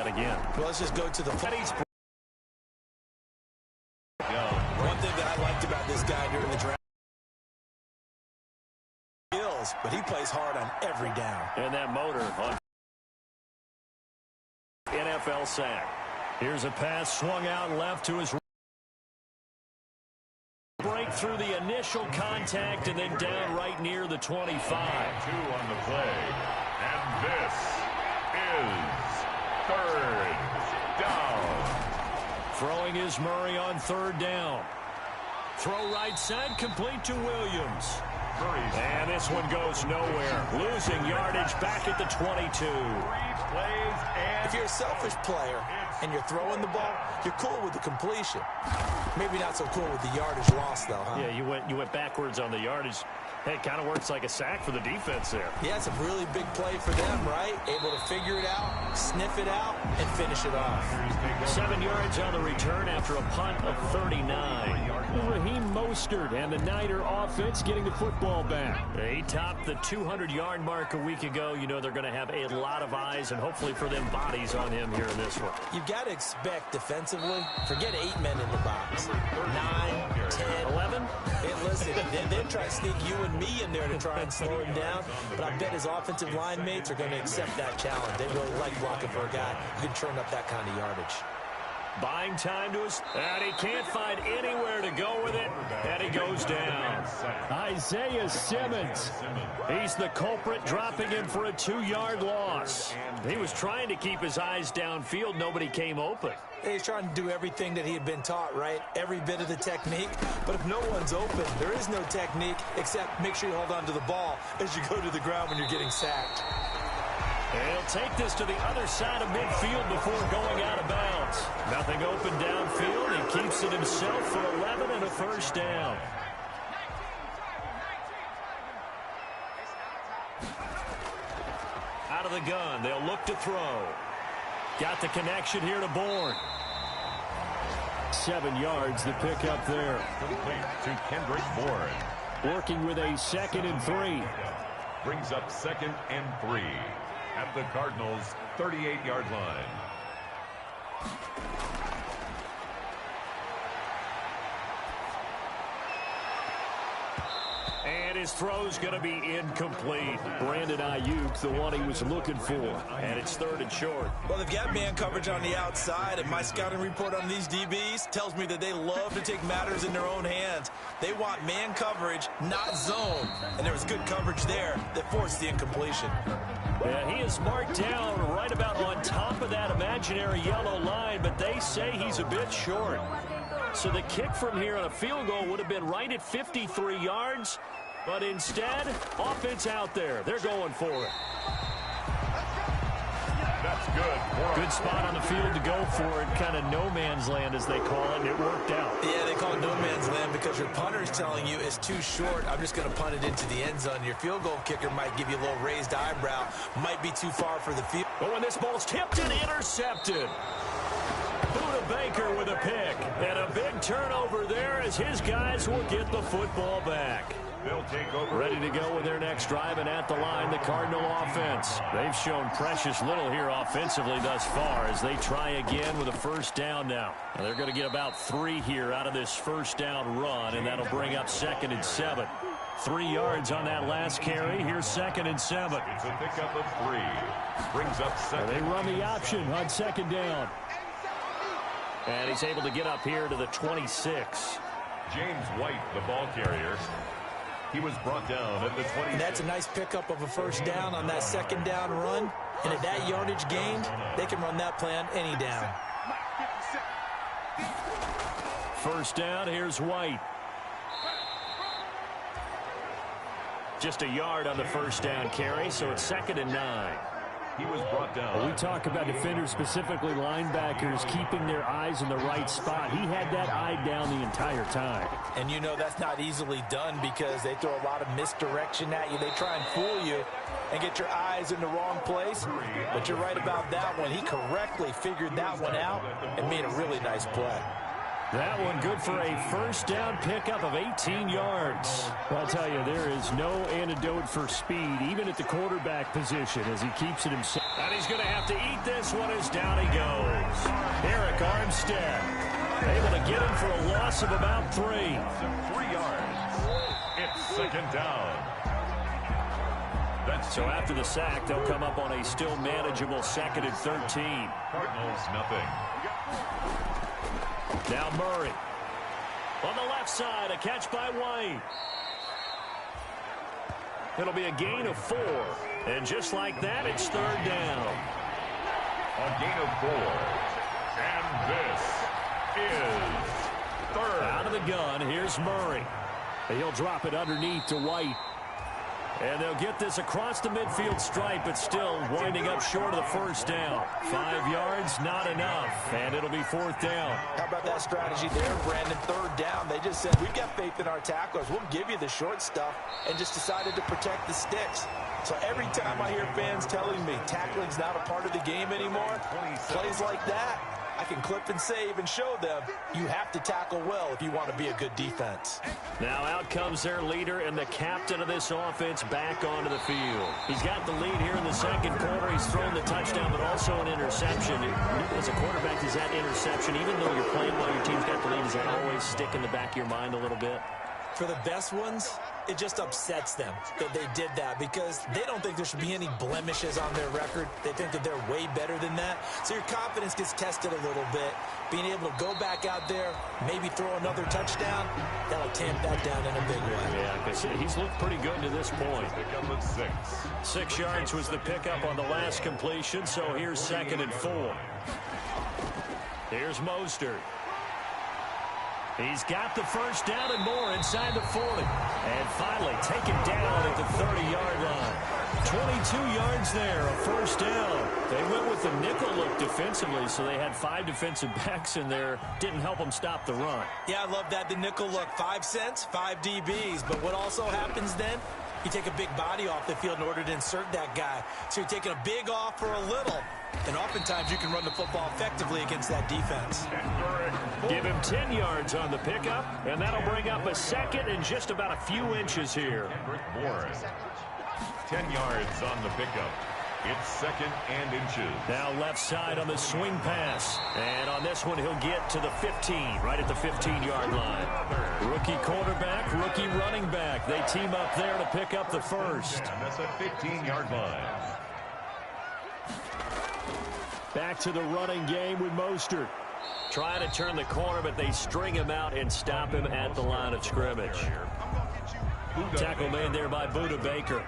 that again. Well, let's just go to the... One thing that I liked about this guy during the draft, but he plays hard on every down. And that motor on NFL sack. Here's a pass swung out left to his right. Break through the initial contact and then down right near the 25. 2 on the play. And this is 3rd down. Throwing is Murray on 3rd down. Throw right side, complete to Williams. And this one goes nowhere. Losing yardage back at the 22. If you're a selfish player and you're throwing the ball, you're cool with the completion. Maybe not so cool with the yardage loss, though, huh? Yeah, you went backwards on the yardage. Hey, it kind of works like a sack for the defense there. Yeah, it's a really big play for them, right? Able to figure it out, sniff it out, and finish it off. 7 yards on the return after a punt of 39. Raheem Mostert and the Niner offense getting the football back. He topped the 200-yard mark a week ago. You know they're going to have a lot of eyes and hopefully for them bodies on him here in this one. You've got to expect defensively, forget 8 men in the box. 9, 10, 11? Hey, listen, they'll try to sneak you and me in there to try and slow him down, but I bet his offensive line mates are going to accept that challenge. They really like blocking for a guy who can turn up that kind of yardage. Buying time to us, and he can't find anywhere to go with it, and he goes down. Isaiah Simmons, he's the culprit, dropping him for a 2-yard loss. He was trying to keep his eyes downfield. Nobody came open. He's trying to do everything that he had been taught, right? Every bit of the technique. But if no one's open, there is no technique except make sure you hold on to the ball as you go to the ground when you're getting sacked. He'll take this to the other side of midfield before going out of bounds. Nothing open downfield. He keeps it himself for 11 and a 1st down. Out of the gun. They'll look to throw. Got the connection here to Bourne. 7 yards, the pickup there. To Kendrick Bourne. Working with a 2nd and 3. Brings up 2nd and 3 at the Cardinals' 38-yard line. And his throw's going to be incomplete. Brandon Ayuk, the one he was looking for. And it's 3rd and short. Well, they've got man coverage on the outside, and my scouting report on these DBs tells me that they love to take matters in their own hands. They want man coverage, not zone. And there was good coverage there that forced the incompletion. Yeah, he is marked down right about on top of that imaginary yellow line, but they say he's a bit short. So the kick from here on a field goal would have been right at 53 yards, but instead, offense out there. They're going for it. That's good. Good spot on the field to go for it. Kind of no man's land, as they call it. It worked out. Yeah, they call it no man's land because your punter is telling you it's too short. I'm just going to punt it into the end zone. Your field goal kicker might give you a little raised eyebrow. Might be too far for the field. Oh, and this ball's tipped and intercepted. Buda Baker with a pick. And a big turnover there as his guys will get the football back. They'll take over. Ready to go with their next drive, and at the line, the Cardinal offense. They've shown precious little here offensively thus far as they try again with a 1st down now. And they're going to get about 3 here out of this 1st down run, and that'll bring up 2nd and 7. 3 yards on that last carry. Here's 2nd and 7. It's a pickup of 3. Brings up 2nd. They run the option on 2nd down. And he's able to get up here to the 26. James White, the ball carrier. He was brought down at the 20. And that's a nice pickup of a 1st down on that 2nd down run. And at that yardage gained, they can run that play on any down. 1st down, here's White. Just a yard on the 1st down carry, so it's 2nd and 9. He was brought down. We talk about defenders, specifically linebackers, keeping their eyes in the right spot. He had that eye down the entire time. And you know that's not easily done because they throw a lot of misdirection at you. They try and fool you and get your eyes in the wrong place. But you're right about that one. He correctly figured that one out and made a really nice play. That one good for a first down pickup of 18 yards. I'll tell you, there is no antidote for speed, even at the quarterback position, as he keeps it himself. And he's going to have to eat this one as down he goes. Eric Armstead able to get him for a loss of about 3. 3 yards. It's second down. So after the sack, they'll come up on a still manageable 2nd and 13. Cardinals nothing. Now Murray. On the left side, a catch by White. It'll be a gain of 4. And just like that, it's 3rd down. A gain of 4. And this is 3rd. Out of the gun, here's Murray. He'll drop it underneath to White. And they'll get this across the midfield stripe, but still winding up short of the first down. 5 yards, not enough, and it'll be 4th down. How about that strategy there, Brandon? 3rd down. They just said, we've got faith in our tacklers. We'll give you the short stuff, and just decided to protect the sticks. So every time I hear fans telling me tackling's not a part of the game anymore, plays like that, I can clip and save and show them you have to tackle well if you want to be a good defense. Now out comes their leader and the captain of this offense back onto the field. He's got the lead here in the 2nd quarter. He's thrown the touchdown, but also an interception. As a quarterback, is that interception, even though you're playing while your team's got the lead, does that always stick in the back of your mind a little bit? For the best ones, it just upsets them that they did that because they don't think there should be any blemishes on their record. They think that they're way better than that. So your confidence gets tested a little bit. Being able to go back out there, maybe throw another touchdown, that'll tamp that down in a big way. Yeah, like I said, he's looked pretty good to this point. Pickup of 6. 6 yards was the pickup on the last completion, so here's 2nd and 4. Here's Mostert. He's got the first down and more inside the 40. And finally taken down at the 30-yard line. 22 yards there, a first down. They went with the nickel look defensively, so they had 5 defensive backs in there. Didn't help them stop the run. Yeah, I love that, the nickel look. 5 cents, 5 DBs. But what also happens then, you take a big body off the field in order to insert that guy. So you're taking a big off for a little. And oftentimes you can run the football effectively against that defense. Give him 10 yards on the pickup, and that'll bring up a 2nd and just about a few inches here. 10 yards on the pickup. It's 2nd and inches. Now left side on the swing pass. And on this one, he'll get to the 15, right at the 15-yard line. Rookie quarterback, rookie running back. They team up there to pick up the first. And that's a 15-yard line. Back to the running game with Mostert. Trying to turn the corner, but they string him out and stop him at the line of scrimmage. Tackle made there by Buda Baker.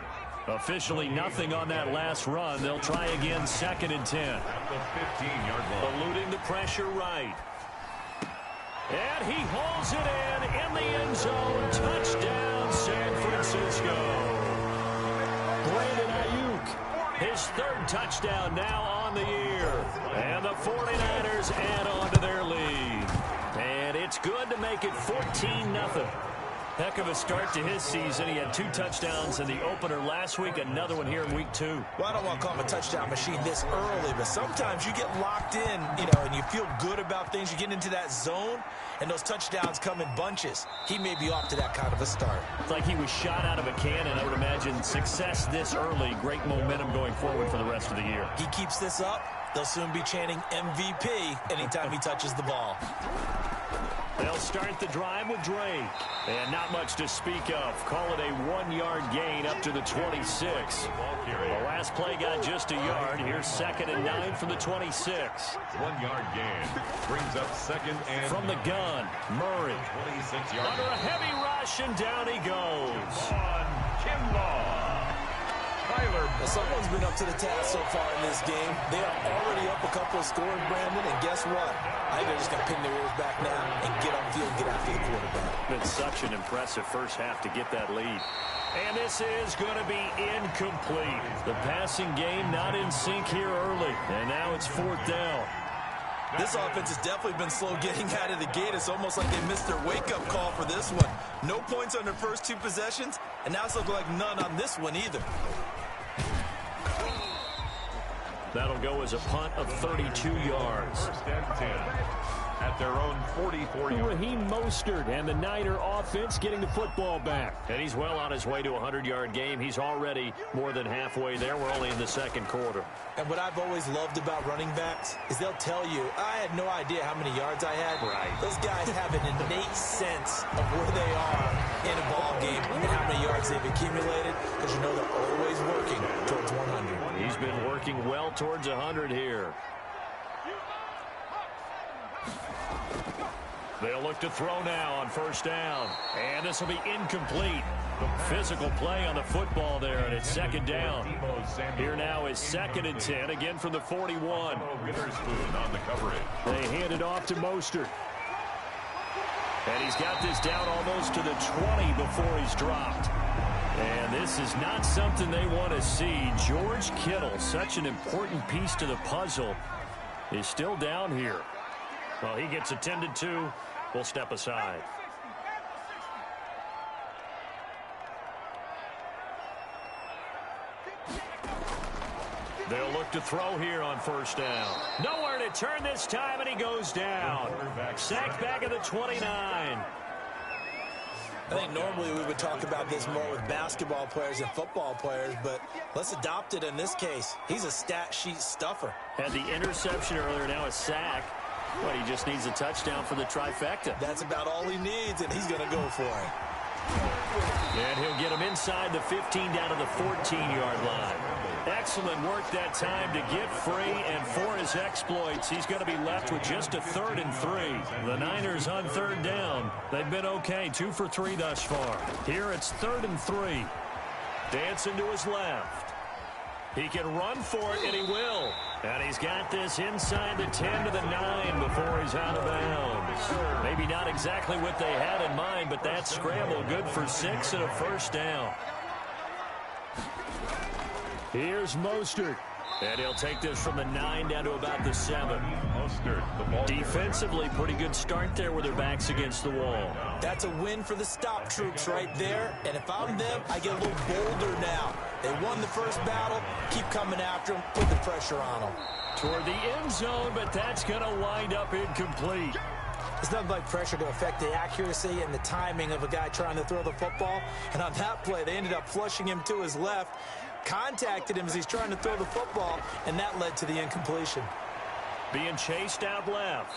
Officially nothing on that last run. They'll try again, 2nd and 10. At the 15-yard line. Eluding the pressure right. And he holds it in the end zone. Touchdown, San Francisco. Brandon Ayuk, his 3rd touchdown now on the year. And the 49ers add on to their lead. And it's good to make it 14-0. Heck of a start to his season. He had 2 touchdowns in the opener last week, another one here in week 2. Well, I don't want to call him a touchdown machine this early, but sometimes you get locked in, and you feel good about things. You get into that zone, and those touchdowns come in bunches. He may be off to that kind of a start. It's like he was shot out of a cannon. I would imagine success this early, great momentum going forward for the rest of the year. He keeps this up, they'll soon be chanting MVP anytime he touches the ball. They'll start the drive with Drake. And not much to speak of. Call it a 1-yard gain up to the 26. The last play got just a yard. Here's 2nd and 9 from the 26. 1-yard gain. Brings up 2nd and... From the gun, Murray. 26-yard. Under a heavy rush, and down he goes. Kimball. Well, someone's been up to the task so far in this game. They are already up a couple of scores, Brandon, and guess what? I think they're just going to pin their ears back now and get on field, get after the quarterback. Been such an impressive first half to get that lead. And this is going to be incomplete. The passing game not in sync here early, and now it's 4th down. This offense has definitely been slow getting out of the gate. It's almost like they missed their wake-up call for this one. No points on their first 2 possessions, and now it's looking like none on this one either. That'll go as a punt of 32 yards. 1st and 10. at their own 44-yard. Raheem Mostert and the Niner offense getting the football back. And he's well on his way to a 100-yard game. He's already more than halfway there. We're only in the second quarter. And what I've always loved about running backs is they'll tell you, I had no idea how many yards I had. Right. Those guys have an innate sense of where they are in a ball game and how many yards they've accumulated, because you know they're always working towards 100. He's been working well towards 100 here. They'll look to throw now on first down. And this will be incomplete. Physical play on the football there, and it's second down. Here now is 2nd and 10, again from the 41. Witherspoon on the coverage. They hand it off to Mostert. And he's got this down almost to the 20 before he's dropped. And this is not something they want to see. George Kittle, such an important piece to the puzzle, is still down here. Well, he gets attended to. We'll step aside. They'll look to throw here on first down. Nowhere to turn this time, and he goes down. Sacked back at the 29. I think normally we would talk about this more with basketball players and football players, but let's adopt it in this case. He's a stat sheet stuffer. Had the interception earlier, now a sack. But he just needs a touchdown for the trifecta. That's about all he needs, and he's going to go for it. And he'll get him inside the 15 down to the 14-yard line. Excellent work that time to get free, and for his exploits, he's going to be left with just a 3rd and 3. The Niners on 3rd down. They've been okay, 2 for 3 thus far. Here it's 3rd and 3. Dancing to his left. He can run for it, and he will. And he's got this inside the 10 to the 9 before he's out of bounds. Maybe not exactly what they had in mind, but that scramble good for 6 and a first down. Here's Mostert. And he'll take this from the 9 down to about the 7. Mostert, the ball. Defensively, pretty good start there with their backs against the wall. That's a win for the stop troops right there. And if I'm them, I get a little bolder now. They won the first battle. Keep coming after them. Put the pressure on them. Toward the end zone, but that's going to wind up incomplete. It's nothing like pressure to affect the accuracy and the timing of a guy trying to throw the football. And on that play, they ended up flushing him to his left, contacted him as he's trying to throw the football, and that led to the incompletion. Being chased out left.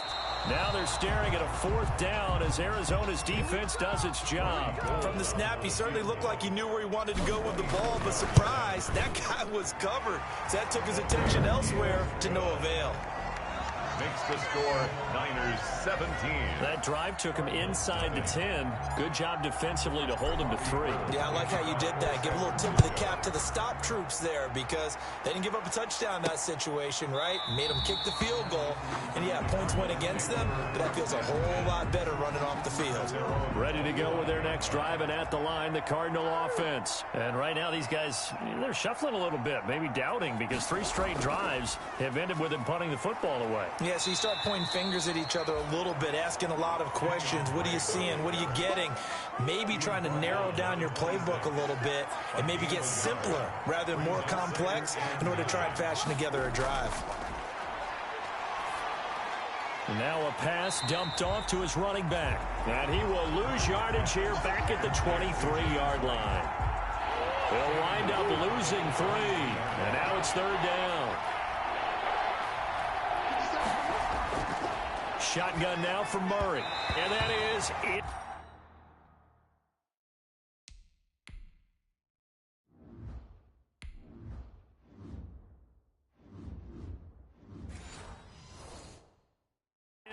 Now they're staring at a 4th down as Arizona's defense does its job. From the snap, he certainly looked like he knew where he wanted to go with the ball, but surprise, that guy was covered. So that took his attention elsewhere to no avail. Makes the score Niners 17. That drive took him inside the 10. Good job defensively to hold him to 3. Yeah, I like how you did that. Give a little tip of the cap to the stop troops there, because they didn't give up a touchdown in that situation, right? Made them kick the field goal. And yeah, points went against them, but that feels a whole lot better running off the field. Ready to go with their next drive, and at the line, the Cardinal offense. And right now, these guys, they're shuffling a little bit, maybe doubting, because 3 straight drives have ended with them punting the football away. Yeah, so you start pointing fingers at each other a little bit, asking a lot of questions. What are you seeing? What are you getting? Maybe trying to narrow down your playbook a little bit and maybe get simpler rather than more complex in order to try and fashion together a drive. And now a pass dumped off to his running back. And he will lose yardage here back at the 23-yard line. They'll wind up losing 3. And now it's 3rd down. Shotgun now for Murray. And that is it.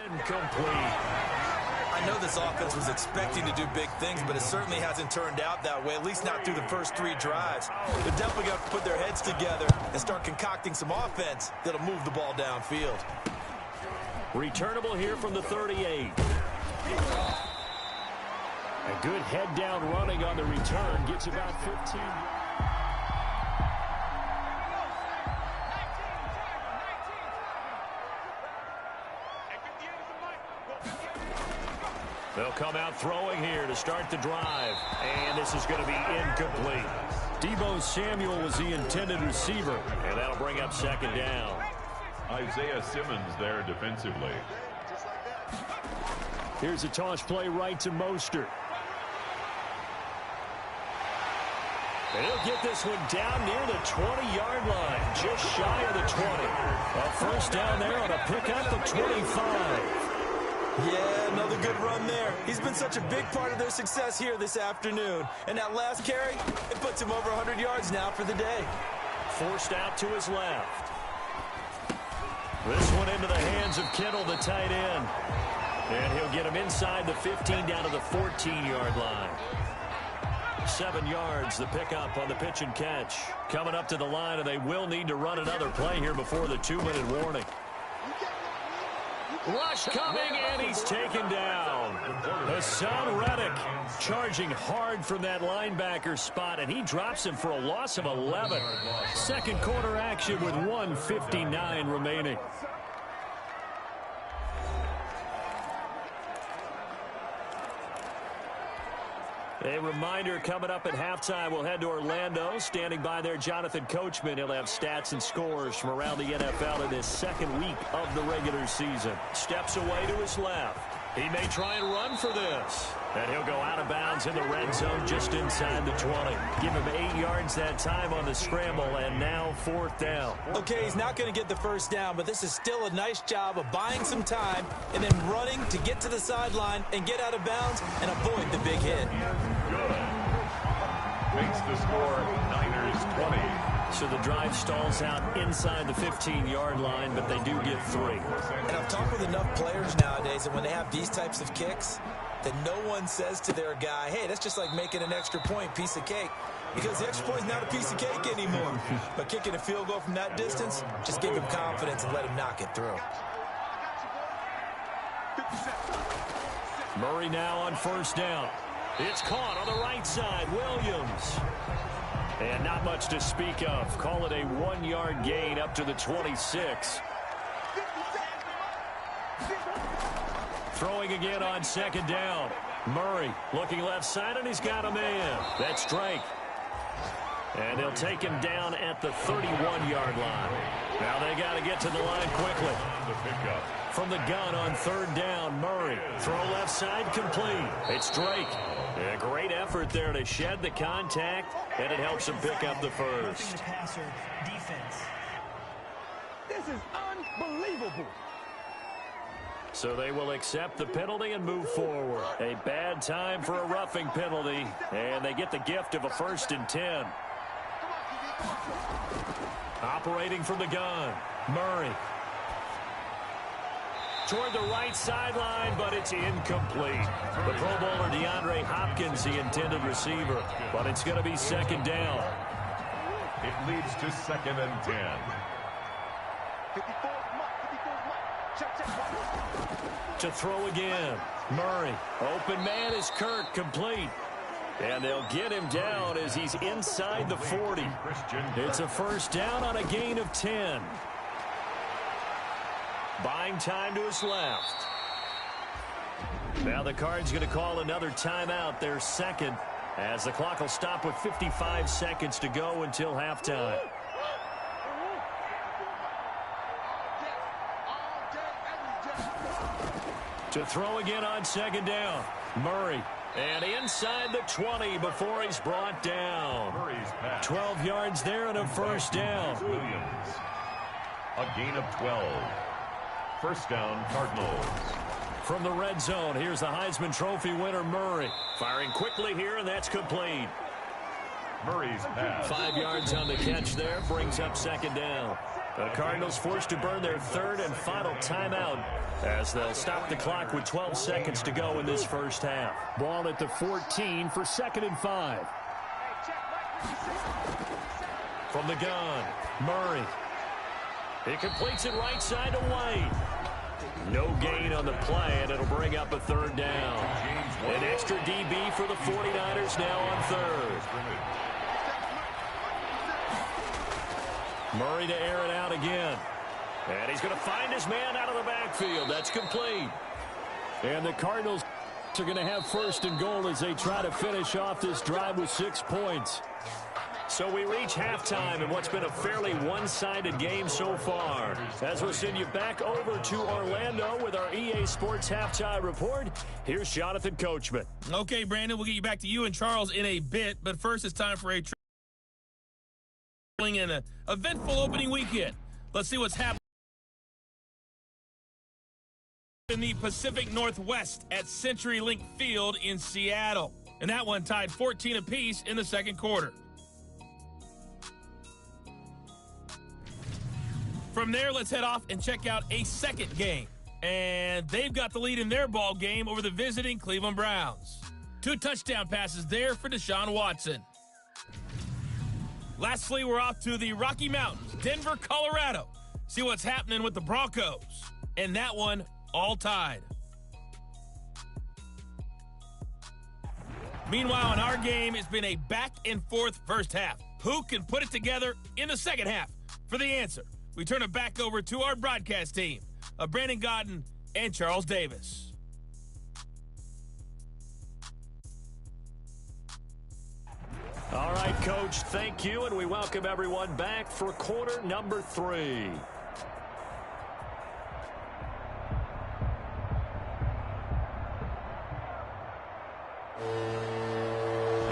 Incomplete. I know this offense was expecting to do big things, but it certainly hasn't turned out that way, at least not through the first 3 drives. They're definitely going to put their heads together and start concocting some offense that'll move the ball downfield. Returnable here from the 38. A good head down running on the return. Gets about 15. They'll come out throwing here to start the drive. And this is going to be incomplete. Deebo Samuel was the intended receiver. And that'll bring up 2nd down. Isaiah Simmons there defensively. Here's a toss play right to Mostert. And he'll get this one down near the 20-yard line, just shy of the 20. A first down there on a pickup of 25. Yeah, another good run there. He's been such a big part of their success here this afternoon. And that last carry, it puts him over 100 yards now for the day. Forced out to his left. This one into the hands of Kittle, the tight end. And he'll get him inside the 15 down to the 14-yard line. 7 yards, the pickup on the pitch and catch. Coming up to the line, and they will need to run another play here before the 2-minute warning. Rush coming, and he's taken down. Hassan Reddick charging hard from that linebacker spot, and he drops him for a loss of 11. Second quarter action with 1:59 remaining. A reminder, coming up at halftime, we'll head to Orlando. Standing by there, Jonathan Coachman. He'll have stats and scores from around the NFL in this second week of the regular season. Steps away to his left. He may try and run for this. And he'll go out of bounds in the red zone just inside the 20. Give him 8 yards that time on the scramble, and now 4th down. Okay, he's not going to get the first down, but this is still a nice job of buying some time and then running to get to the sideline and get out of bounds and avoid the big hit. Good. Makes the score Niners 20. So the drive stalls out inside the 15-yard line, but they do get 3. And I've talked with enough players nowadays, and when they have these types of kicks, that no one says to their guy, hey, that's just like making an extra point, piece of cake. Because the extra point is not a piece of cake anymore. But kicking a field goal from that distance, just give him confidence and let him knock it through. Murray now on first down. It's caught on the right side. Williams. And not much to speak of. Call it a 1-yard gain up to the 26. Throwing again on second down. Murray looking left side, and he's got a man. That's Drake. And they'll take him down at the 31-yard line. Now they got to get to the line quickly. From the gun on third down, Murray. Throw left side complete. It's Drake. A great effort there to shed the contact, and it helps him pick up the first. This is unbelievable. So they will accept the penalty and move forward. A bad time for a roughing penalty, and they get the gift of a 1st and 10. Operating from the gun, Murray. Toward the right sideline, but it's incomplete. The Pro Bowler DeAndre Hopkins, the intended receiver, but it's going to be second down. It leads to 2nd and 10. To throw again, Murray. Open man is Kirk, complete. And they'll get him down as he's inside the 40. It's a first down on a gain of 10. Buying time to his left. Now the Cards going to call another timeout, their second, as the clock will stop with 55 seconds to go until halftime. To throw again on second down, Murray. And inside the 20 before he's brought down. 12 yards there and a first down. Williams. A gain of 12. First down, Cardinals. From the red zone, here's the Heisman Trophy winner, Murray. Firing quickly here, and that's complete. Murray's pass. 5 yards on the catch there, brings up second down. The Cardinals forced to burn their third and final timeout as they'll stop the clock with 12 seconds to go in this first half. Ball at the 14 for 2nd and 5. From the gun, Murray. He completes it right side to White. No gain on the play, and it'll bring up a third down. An extra DB for the 49ers now on third. Murray to air it out again. And he's going to find his man out of the backfield. That's complete. And the Cardinals are going to have 1st and goal as they try to finish off this drive with 6 points. So we reach halftime in what's been a fairly one-sided game so far. As we'll send you back over to Orlando with our EA Sports Halftime Report, here's Jonathan Coachman. Okay, Brandon, we'll get you back to you and Charles in a bit, but first it's time for an eventful opening weekend. Let's see what's happening in the Pacific Northwest at CenturyLink Field in Seattle. And that one tied 14 apiece in the second quarter. From there, let's head off and check out a second game. And they've got the lead in their ball game over the visiting Cleveland Browns. 2 touchdown passes there for Deshaun Watson. Lastly, we're off to the Rocky Mountains, Denver, Colorado. See what's happening with the Broncos. And that one all tied. Meanwhile, in our game, it's been a back-and-forth first half. Who can put it together in the second half? For the answer, we turn it back over to our broadcast team of Brandon Godden and Charles Davis. All right, Coach, thank you, and we welcome everyone back for quarter number 3.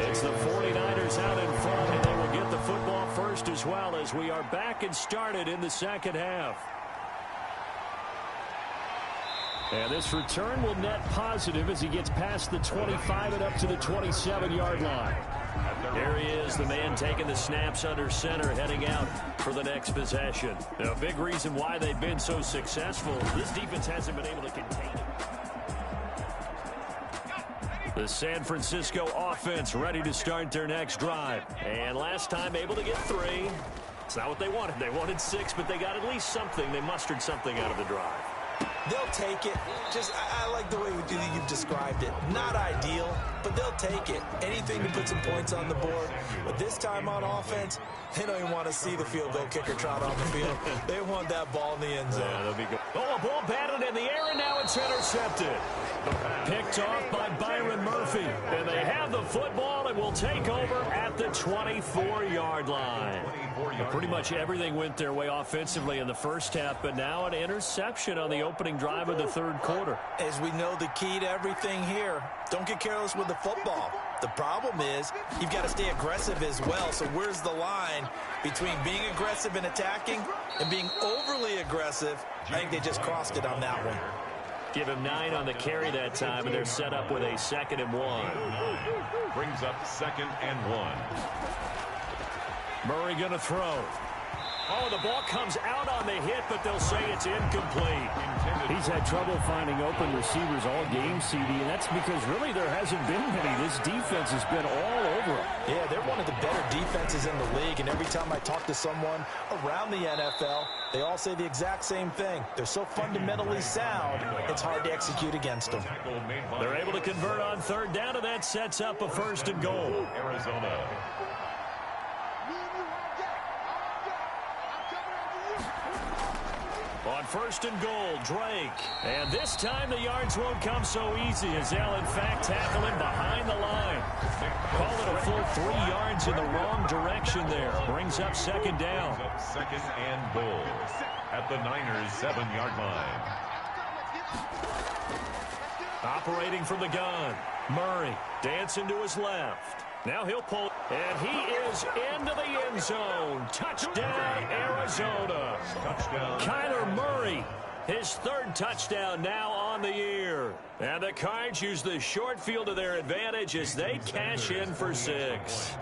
It's the 49ers out in front, and they will get the football first as well as we are back and started in the second half. And this return will net positive as he gets past the 25 and up to the 27-yard line. There he is, the man taking the snaps under center, heading out for the next possession. Now, a big reason why they've been so successful, this defense hasn't been able to contain it. The San Francisco offense ready to start their next drive. And last time able to get 3. It's not what they wanted. They wanted 6, but they got at least something. They mustered something out of the drive. They'll take it. I like the way you've described it. Not ideal, but they'll take it. Anything to put some points on the board. But this time on offense, they don't even want to see the field goal kicker trot on the field. They want that ball in the end zone. Yeah, that'll be good. Oh, a ball batted in the air, and now it's intercepted. Picked off by Byron Murphy. And they have the football and will take over at the 24-yard line. Pretty much everything went their way offensively in the first half, but now an interception on the opening drive of the third quarter. As we know, the key to everything here, don't get careless with the football. The problem is you've got to stay aggressive as well. So where's the line between being aggressive and attacking and being overly aggressive? I think they just crossed it on that one. Give him 9 on the carry that time, and they're set up with a 2nd and 1. Brings up 2nd and 1. Murray going to throw. Oh, the ball comes out on the hit, but they'll say it's incomplete. He's had trouble finding open receivers all game, CD, and that's because really there hasn't been many. This defense has been all over him. Yeah, they're one of the better defenses in the league, and every time I talk to someone around the NFL, they all say the exact same thing. They're so fundamentally sound, it's hard to execute against them. They're able to convert on 3rd down, and that sets up a 1st and goal. Arizona. On 1st and goal, Drake. And this time the yards won't come so easy as they'll, in fact, tackle him behind the line. Call it a full 3 yards in the wrong direction there. Brings up 2nd down. 2nd and goal at the Niners' 7-yard line. Operating from the gun, Murray dancing to his left. Now he'll pull, and he is into the end zone. Touchdown, Arizona. Touchdown. Kyler Murray, his 3rd touchdown now on the year. And the Cards use the short field to their advantage as they cash in for 6.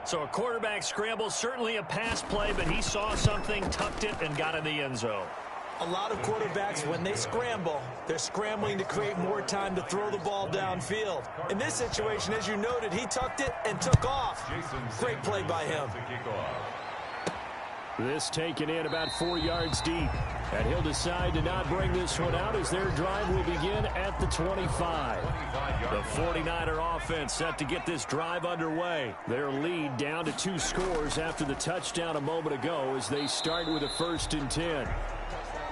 So a quarterback scramble, certainly a pass play, but he saw something, tucked it, and got in the end zone. A lot of quarterbacks, when they scramble, they're scrambling to create more time to throw the ball downfield. In this situation, as you noted, he tucked it and took off. Great play by him. This taken in about 4 yards deep. And he'll decide to not bring this one out as their drive will begin at the 25. The 49er offense set to get this drive underway. Their lead down to 2 scores after the touchdown a moment ago as they start with a 1st and 10.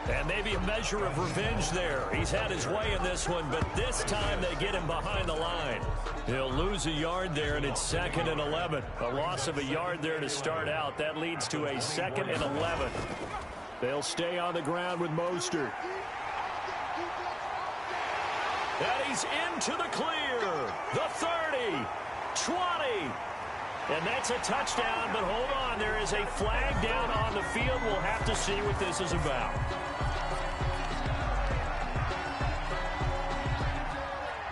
And maybe a measure of revenge there. He's had his way in this one, but this time they get him behind the line. He'll lose a yard there, and it's 2nd and 11. A loss of a yard there to start out. That leads to a 2nd and 11. They'll stay on the ground with Mostert. And he's into the clear. The 30, 20. And that's a touchdown, but hold on. There is a flag down on the field. We'll have to see what this is about.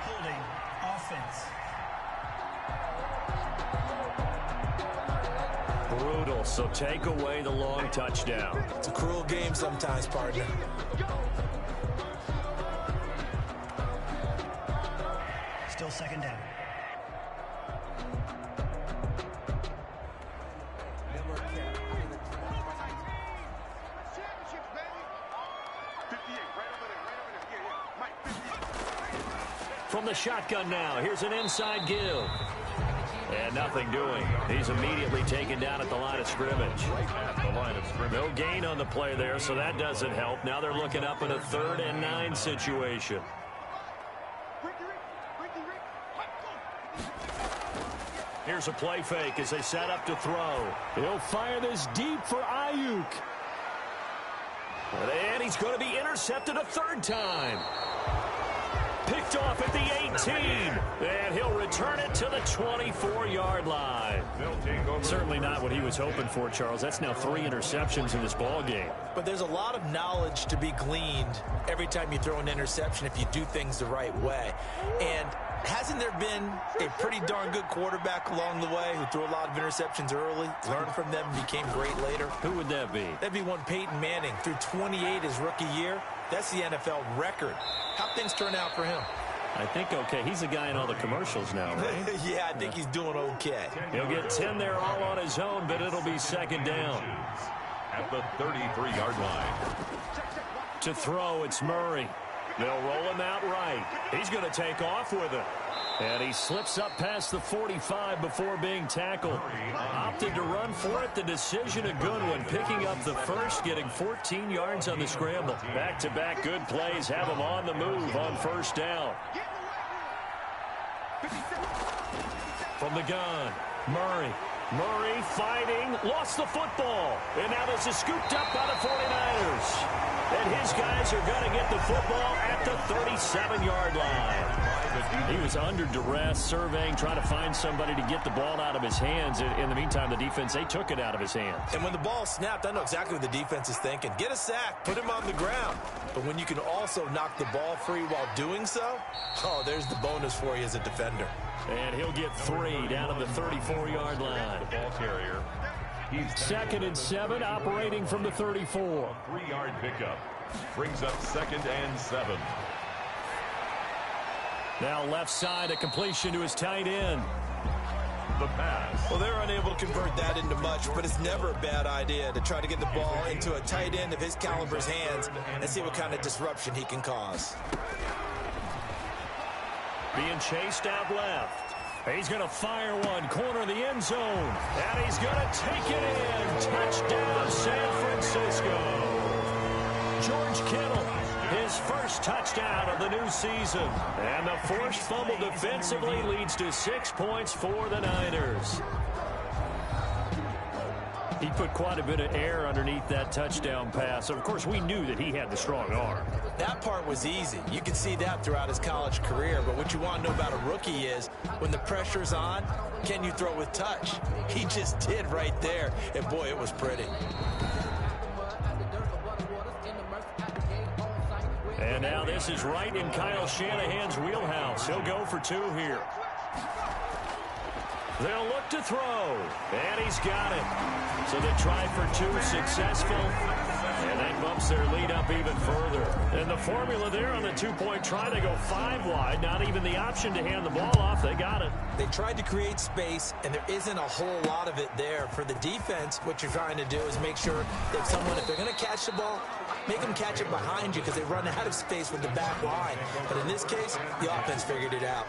Holding offense. Brutal, so take away the long touchdown. It's a cruel game sometimes, partner. Still 2nd down. From the shotgun now, here's an inside give. And nothing doing. He's immediately taken down at the line of scrimmage. No gain on the play there, so that doesn't help. Now they're looking up in a 3rd and 9 situation. Here's a play fake as they set up to throw. He'll fire this deep for Ayuk. And he's going to be intercepted a 3rd time. Picked off at the 18. And he'll return it to the 24-yard line. Certainly not what he was hoping for, Charles. That's now 3 interceptions in this ball game. But there's a lot of knowledge to be gleaned every time you throw an interception if you do things the right way. And hasn't there been a pretty darn good quarterback along the way who threw a lot of interceptions early, learned from them, and became great later? Who would that be? That'd be one Peyton Manning. Threw 28 his rookie year. That's the NFL record. How'd things turn out for him? I think okay. He's the guy in all the commercials now, right? Yeah, I think he's doing okay. He'll get 10 there all on his own, but it'll be 2nd down. At the 33-yard line. To throw, it's Murray. They'll roll him out right. He's going to take off with it. And he slips up past the 45 before being tackled. Opted to run for it. The decision a good one. Picking up the first, getting 14 yards on the scramble. Back-to-back good plays have him on the move on 1st down. From the gun, Murray. Murray fighting, lost the football. And now this is scooped up by the 49ers. And his guys are going to get the football at the 37-yard line. He was under duress, surveying, trying to find somebody to get the ball out of his hands. In the meantime, the defense, they took it out of his hands. And when the ball snapped, I know exactly what the defense is thinking. Get a sack, put him on the ground. But when you can also knock the ball free while doing so, oh, there's the bonus for you as a defender. And he'll get 3 down at the 34-yard line. The ball carrier. He's 2nd and 7, operating from the 34. 3-yard pickup. Brings up 2nd and 7. Now left side, a completion to his tight end. The pass. Well, they're unable to convert that into much, but it's never a bad idea to try to get the ball into a tight end of his caliber's hands and see what kind of disruption he can cause. Being chased out left. He's going to fire one, corner of the end zone. And he's going to take it in. Touchdown, San Francisco. George Kittle, his first touchdown of the new season. And the forced fumble defensively leads to 6 points for the Niners. He put quite a bit of air underneath that touchdown pass. Of course, we knew that he had the strong arm. That part was easy. You can see that throughout his college career. But what you want to know about a rookie is when the pressure's on, can you throw with touch? He just did right there. And, boy, it was pretty. And now this is right in Kyle Shanahan's wheelhouse. He'll go for 2 here. They'll look to throw. And he's got it. So they try for 2, successful. And that bumps their lead up even further. And the formula there on the 2-point try, they go 5 wide. Not even the option to hand the ball off. They got it. They tried to create space, and there isn't a whole lot of it there. For the defense, what you're trying to do is make sure that someone, if they're going to catch the ball, make them catch it behind you because they run out of space with the back line. But in this case, the offense figured it out.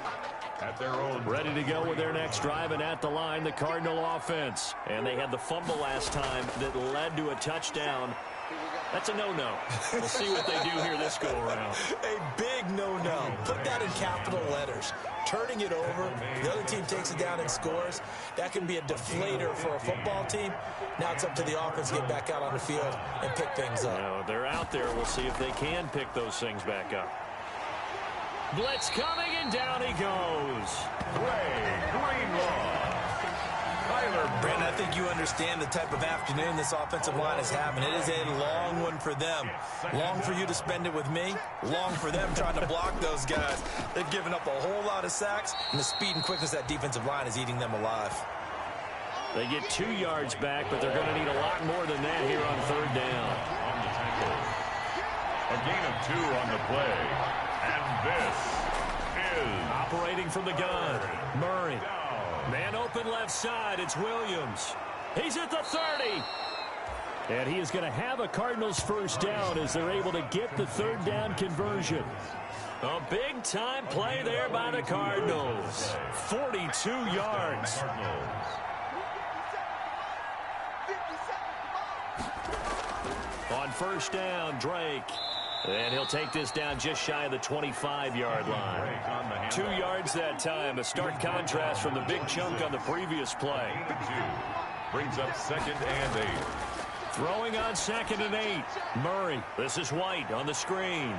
At their own. Ready to go with their next drive, and at the line, the Cardinal offense. And they had the fumble last time that led to a touchdown. That's a no-no. We'll see what they do here this go-around. A big no-no. Put that in capital letters. Turning it over, the other team takes it down and scores. That can be a deflator for a football team. Now it's up to the offense to get back out on the field and pick things up. Now, they're out there. We'll see if they can pick those things back up. Blitz coming, and down he goes. Brandon, I think you understand the type of afternoon this offensive line is having. It is a long one for them. Long for you to spend it with me. Long for them trying to block those guys. They've given up a whole lot of sacks, and the speed and quickness of that defensive line is eating them alive. They get 2 yards back, but they're going to need a lot more than that here on third down. On the tackle. A gain of 2 on the play. And this is operating from the gun. Murray. Man open left side. It's Williams. He's at the 30. And he is going to have a Cardinals first down as they're able to get the third down conversion. A big-time play there by the Cardinals. 42 yards. On first down, Drake. And he'll take this down just shy of the 25-yard line. 2 yards that time. A stark contrast from the big chunk on the previous play. Brings up 2nd and 8. Throwing on 2nd and 8. Murray. This is White on the screen.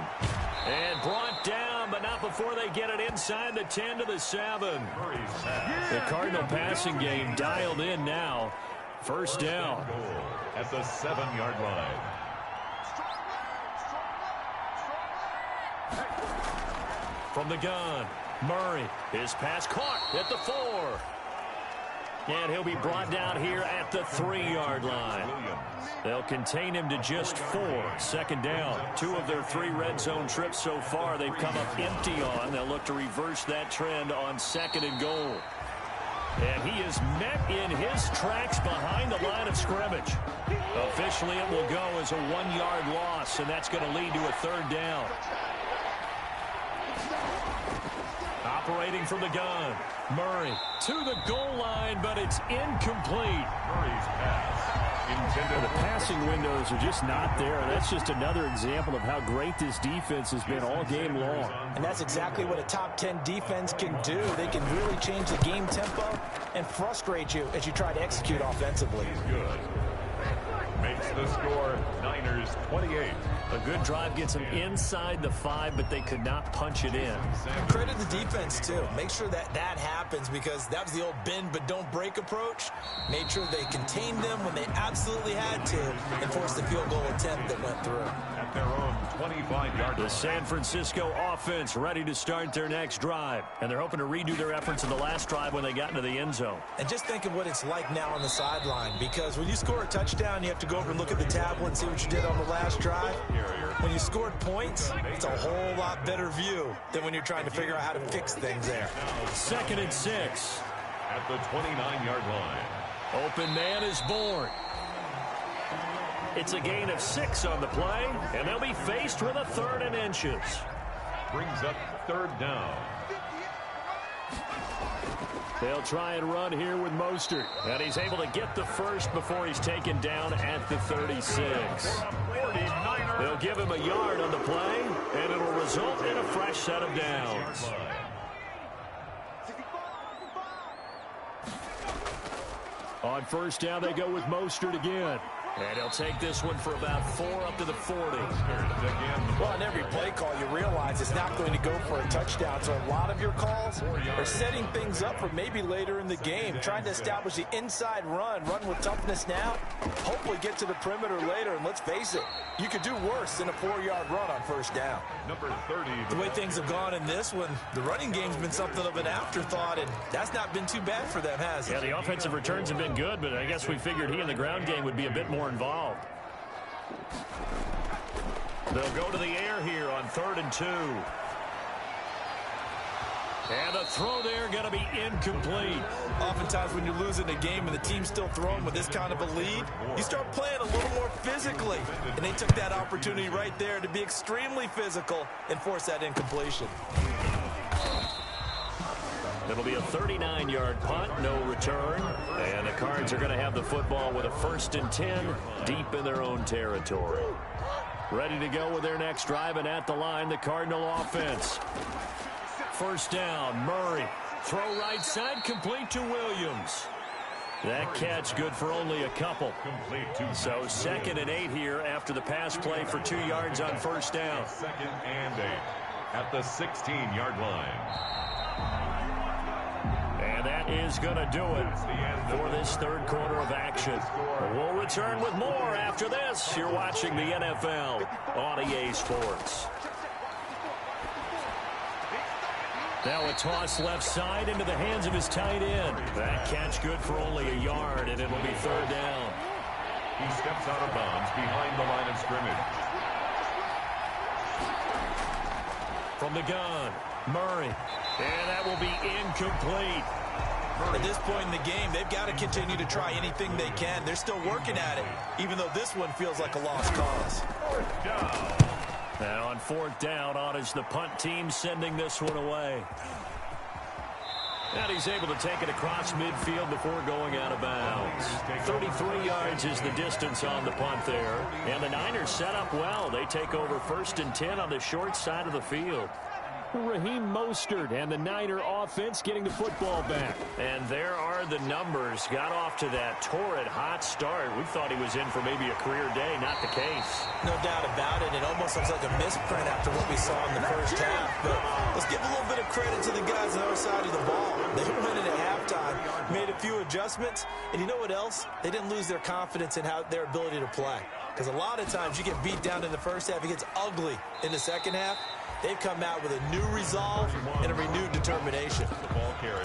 And brought down, but not before they get it inside the 10 to the 7. The Cardinal passing game dialed in now. First down. At the 7-yard line. From the gun, Murray. His pass caught at the 4. And he'll be brought down here at the 3-yard line. They'll contain him to just 4. 2nd down. 2 of their 3 red zone trips so far they've come up empty on. They'll look to reverse that trend on 2nd and goal. And he is met in his tracks behind the line of scrimmage. Officially, it will go as a 1-yard loss, and that's going to lead to a 3rd down. Operating from the gun, Murray to the goal line, but it's incomplete. Murray's pass intended. The passing windows are just not there. That's just another example of how great this defense has been all game long. And that's exactly what a top 10 defense can do. They can really change the game tempo and frustrate you as you try to execute offensively. Good. Makes the score Niners 28. A good drive gets them inside the 5, but they could not punch it in. Credit the defense, too. Make sure that happens, because that was the old bend but don't break approach. Made sure they contained them when they absolutely had to and forced the field goal attempt that went through. At their own 25-yard line. The San Francisco offense ready to start their next drive. And they're hoping to redo their efforts in the last drive when they got into the end zone. And just think of what it's like now on the sideline, because when you score a touchdown, you have to go over and look at the tablet and see what you did on the last drive. When you scored points, it's a whole lot better view than when you're trying to figure out how to fix things there. 2nd and 6. At the 29-yard line. Open man is born. It's a gain of 6 on the play, and they'll be faced with a 3rd and inches. Brings up 3rd down. They'll try and run here with Mostert, and he's able to get the first before he's taken down at the 36. They'll give him a yard on the play, and it'll result in a fresh set of downs. On first down, they go with Mostert again. And he'll take this one for about 4 up to the 40. Well, on every play call, you realize it's not going to go for a touchdown. So a lot of your calls are setting things up for maybe later in the game, trying to establish the inside run with toughness now, hopefully get to the perimeter later. And let's face it, you could do worse than a 4-yard run on first down. Number 30. The way things have gone in this one, the running game's been something of an afterthought, and that's not been too bad for them, has it? Yeah, the offensive returns have been good, but I guess we figured he in the ground game would be a bit more involved. They'll go to the air here on 3rd and 2. And the throw there going to be incomplete. Oftentimes when you're losing a game and the team's still throwing with this kind of a lead, you start playing a little more physically. And they took that opportunity right there to be extremely physical and force that incompletion. It'll be a 39-yard punt, no return. And the Cards are going to have the football with a 1st and 10 deep in their own territory. Ready to go with their next drive, and at the line, the Cardinal offense. 1st down, Murray. Throw right side, complete to Williams. That catch good for only a couple. So 2nd and 8 here after the pass play for 2 yards on 1st down. 2nd and 8 at the 16-yard line. And that is going to do it for this 3rd quarter of action. We'll return with more after this. You're watching the NFL on EA Sports. Now a toss left side into the hands of his tight end. That catch good for only a yard, and it'll be 3rd down. He steps out of bounds behind the line of scrimmage. From the gun, Murray. And that will be incomplete. At this point in the game, they've got to continue to try anything they can. They're still working at it, even though this one feels like a lost cause. 4th down. And on 4th down, on is the punt team sending this one away. And he's able to take it across midfield before going out of bounds. 33 yards is the distance on the punt there. And the Niners set up well. They take over 1st and 10 on the short side of the field. Raheem Mostert and the Niner offense getting the football back. And there are the numbers. Got off to that torrid hot start. We thought he was in for maybe a career day. Not the case. No doubt about it. It almost looks like a misprint after what we saw in the 1st half. But let's give a little bit of credit to the guys on the other side of the ball. They went in at halftime, made a few adjustments, and you know what else? They didn't lose their confidence in their ability to play. Because a lot of times you get beat down in the 1st half, it gets ugly in the 2nd half. They've come out with a new resolve and a renewed determination.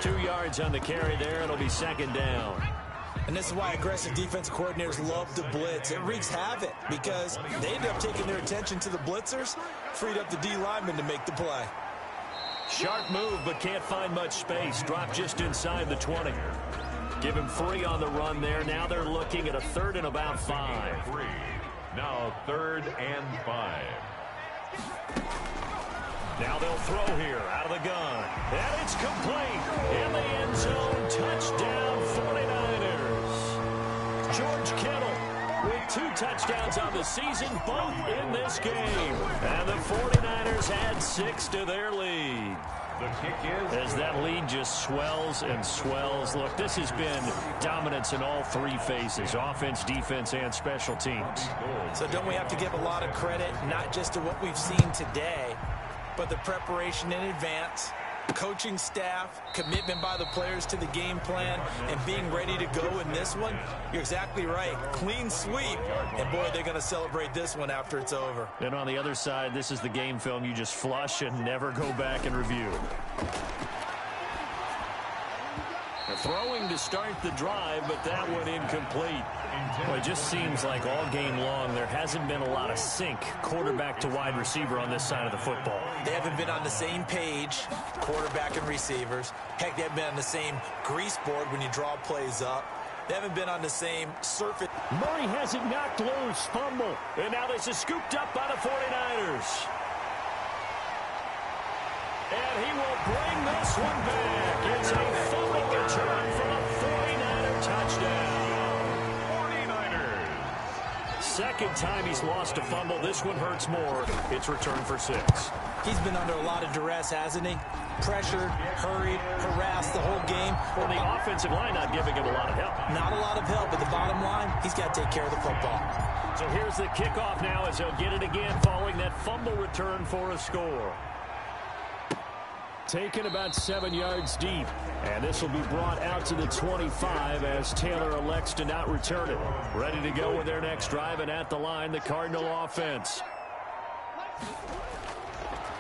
2 yards on the carry there. It'll be 2nd down. And this is why aggressive defensive coordinators love to blitz. It wreaks havoc because they end up taking their attention to the blitzers, freed up the D lineman to make the play. Sharp move, but can't find much space. Drop just inside the 20. Give him 3 on the run there. Now they're looking at a 3rd and about 5. Now 3rd and 5. Now they'll throw here out of the gun. And it's complete. In the end zone. Touchdown 49ers. George Kittle with 2 touchdowns on the season, both in this game. And the 49ers add 6 to their lead. The kick is as that lead just swells and swells. Look, this has been dominance in all 3 phases, offense, defense, and special teams. So don't we have to give a lot of credit, not just to what we've seen today, but the preparation in advance, coaching staff, commitment by the players to the game plan, and being ready to go in this one? You're exactly right. Clean sweep, and boy, they're going to celebrate this one after it's over. And on the other side, this is the game film you just flush and never go back and review. Throwing to start the drive, but that one incomplete. Well, it just seems like all game long there hasn't been a lot of sync quarterback to wide receiver on this side of the football. They haven't been on the same page, quarterback and receivers. Heck, they haven't been on the same grease board when you draw plays up. They haven't been on the same surface. Murray has it knocked loose, fumble. And now this is scooped up by the 49ers. And he will bring this one back. It's a fumble return for a 49er touchdown. 49ers. Second time he's lost a fumble. This one hurts more. It's returned for 6. He's been under a lot of duress, hasn't he? Pressured, hurried, harassed the whole game. Well, the offensive line not giving him a lot of help. Not a lot of help, but the bottom line, he's got to take care of the football. So here's the kickoff now as he'll get it again following that fumble return for a score. Taken about 7 yards deep. And this will be brought out to the 25 as Taylor elects to not return it. Ready to go with their next drive, and at the line, the Cardinal offense.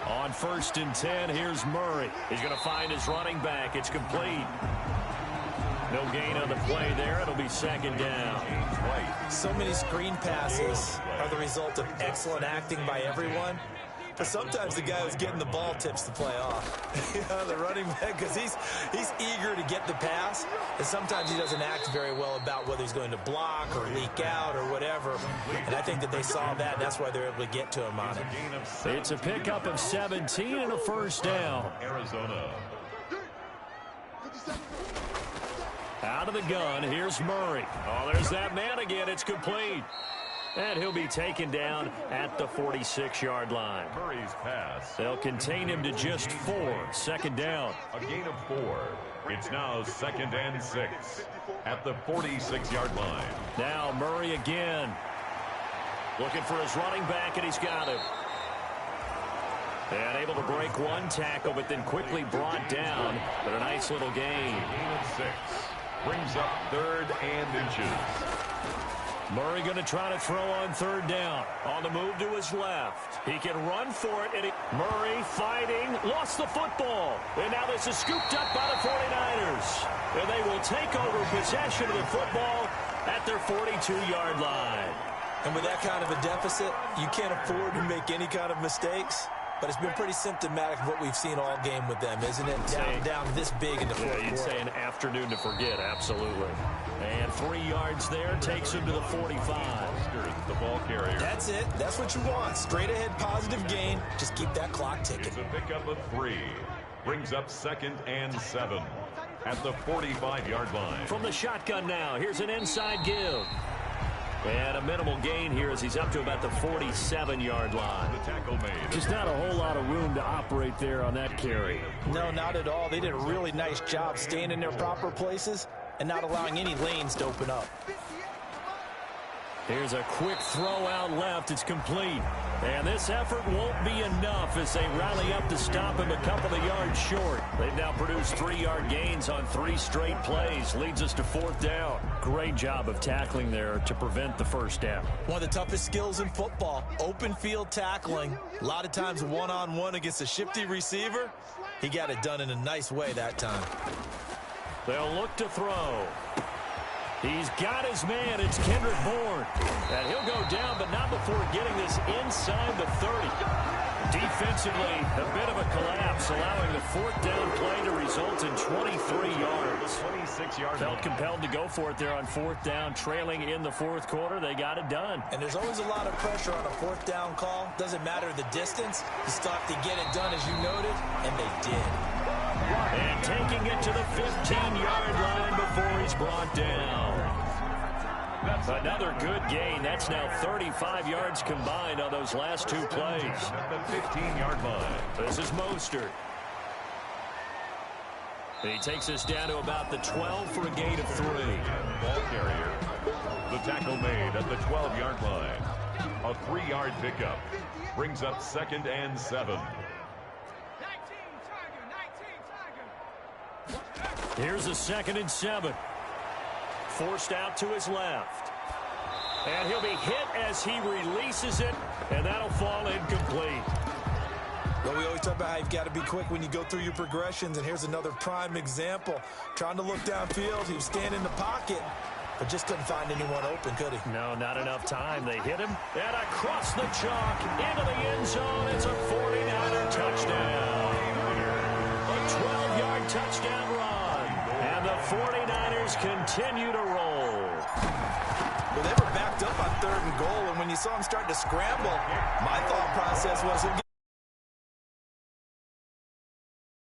On 1st and 10, here's Murray. He's going to find his running back. It's complete. No gain on the play there. It'll be 2nd down. So many screen passes are the result of excellent acting by everyone. But sometimes the guy who's getting the ball tips the play off. You know, the running back, because he's eager to get the pass, and sometimes he doesn't act very well about whether he's going to block or leak out or whatever. And I think that they saw that, and that's why they're able to get to him on it. It's a pickup of 17 and a 1st down. Arizona. Out of the gun, here's Murray. Oh, there's that man again. It's complete. And he'll be taken down at the 46-yard line. Murray's pass. They'll contain him to just 4. Second down. A gain of 4. It's now 2nd and 6 at the 46-yard line. Now Murray again. Looking for his running back, and he's got him. And able to break one tackle, but then quickly brought down. But a nice little gain. Gain of 6. Brings up 3rd and inches. Murray going to try to throw on 3rd down. On the move to his left. He can run for it. And Murray fighting. Lost the football. And now this is scooped up by the 49ers. And they will take over possession of the football at their 42-yard line. And with that kind of a deficit, you can't afford to make any kind of mistakes. But it's been pretty symptomatic of what we've seen all game with them, isn't it? Down this big in the fourth quarter. You'd say an afternoon to forget, absolutely. And 3 yards there takes him to the 45. The ball carrier. That's it. That's what you want. Straight ahead positive gain. Just keep that clock ticking. It's a pickup of 3. Brings up 2nd and 7 at the 45-yard line. From the shotgun now, here's an inside give. And a minimal gain here as he's up to about the 47-yard line. The tackle made. Just not a whole lot of room to operate there on that carry. No, not at all. They did a really nice job staying in their proper places and not allowing any lanes to open up. Here's a quick throw out left. It's complete. And this effort won't be enough as they rally up to stop him a couple of yards short. They've now produced 3-yard gains on 3 straight plays. Leads us to 4th down. Great job of tackling there to prevent the first down. One of the toughest skills in football, open field tackling. A lot of times one-on-one against a shifty receiver. He got it done in a nice way that time. They'll look to throw. He's got his man. It's Kendrick Bourne. And he'll go down, but not before getting this inside the 30. Defensively, a bit of a collapse, allowing the 4th down play to result in 23 yards. 26-yard. Felt compelled to go for it there on 4th down, trailing in the 4th quarter. They got it done. And there's always a lot of pressure on a 4th down call. Doesn't matter the distance. You still have to get it done, as you noted, and they did. And taking it to the 15-yard line before he's brought down. That's another good gain. That's now 35 yards combined on those last 2 plays. At the 15-yard line. This is Mostert. He takes us down to about the 12 for a gain of 3. Ball carrier. The tackle made at the 12-yard line. A 3-yard pickup. Brings up 2nd and 7. Here's a 2nd and 7. Forced out to his left. And he'll be hit as he releases it, and that'll fall incomplete. Well, we always talk about how you've got to be quick when you go through your progressions, and here's another prime example. Trying to look downfield, he was standing in the pocket, but just couldn't find anyone open, could he? No, not enough time. They hit him, and across the chalk, into the end zone. It's a 49er touchdown. A 12-yard touchdown run, and the 49ers continue to roll. Well, they were backed up on 3rd and goal, and when you saw him start to scramble, my thought process was he'll get